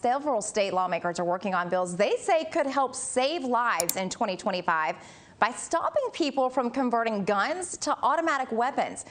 several state lawmakers are working on bills they say could help save lives in 2025 by stopping people from converting guns to automatic weapons.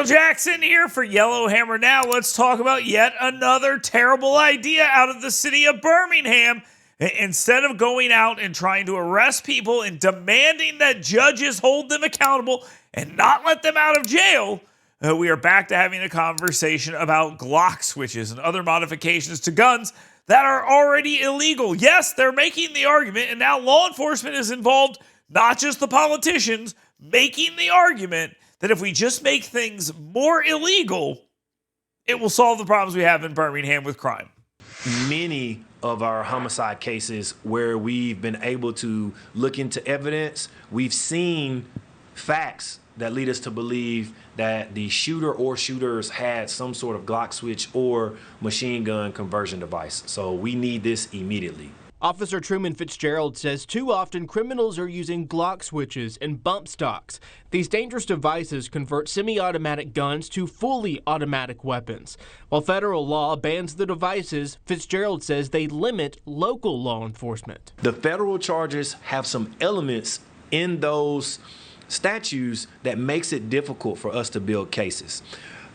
Jackson here for Yellowhammer Now. Let's talk about yet another terrible idea out of the city of Birmingham. Instead of going out and trying to arrest people and demanding that judges hold them accountable and not let them out of jail, we are back to having a conversation about Glock switches and other modifications to guns that are already illegal. Yes, they're making the argument, and now law enforcement is involved, not just the politicians, making the argument that if we just make things more illegal, it will solve the problems we have in Birmingham with crime. Many of our homicide cases where we've been able to look into evidence, we've seen facts that lead us to believe that the shooter or shooters had some sort of Glock switch or machine gun conversion device. So we need this immediately. Officer Truman Fitzgerald says too often criminals are using Glock switches and bump stocks. These dangerous devices convert semi-automatic guns to fully automatic weapons. While federal law bans the devices, Fitzgerald says they limit local law enforcement. The federal charges have some elements in those statutes that makes it difficult for us to build cases.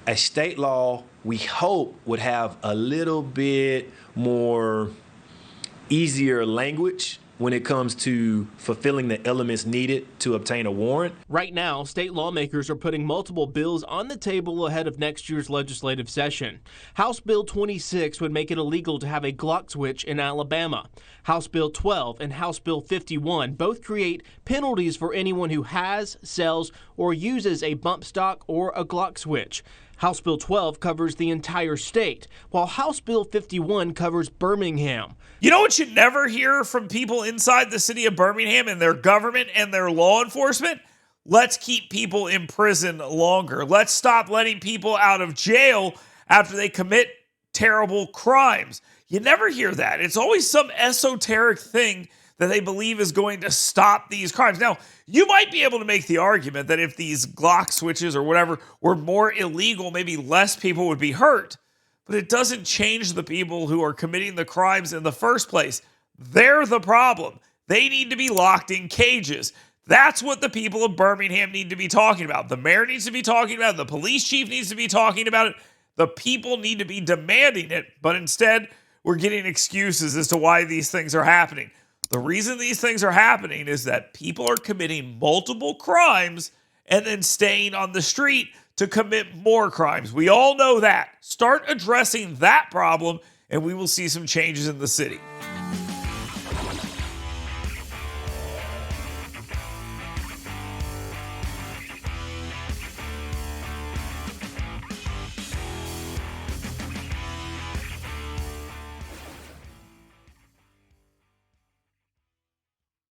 A state law, we hope, would have a little bit more easier language when it comes to fulfilling the elements needed to obtain a warrant. Right now, state lawmakers are putting multiple bills on the table ahead of next year's legislative session. House Bill 26 would make it illegal to have a Glock switch in Alabama. House Bill 12 and House Bill 51 both create penalties for anyone who has, sells, or uses a bump stock or a Glock switch. House Bill 12 covers the entire state, while House Bill 51 covers Birmingham. You know what you never hear from people inside the city of Birmingham and their government and their law enforcement? Let's keep people in prison longer. Let's stop letting people out of jail after they commit terrible crimes. You never hear that. It's always some esoteric thing that they believe is going to stop these crimes. Now, you might be able to make the argument that if these Glock switches or whatever were more illegal, maybe less people would be hurt. But it doesn't change the people who are committing the crimes in the first place. They're the problem. They need to be locked in cages. That's what the people of Birmingham need to be talking about. The mayor needs to be talking about it. The police chief needs to be talking about it. The people need to be demanding it. But instead, we're getting excuses as to why these things are happening. The reason these things are happening is that people are committing multiple crimes and then staying on the street to commit more crimes. We all know that. Start addressing that problem, and we will see some changes in the city.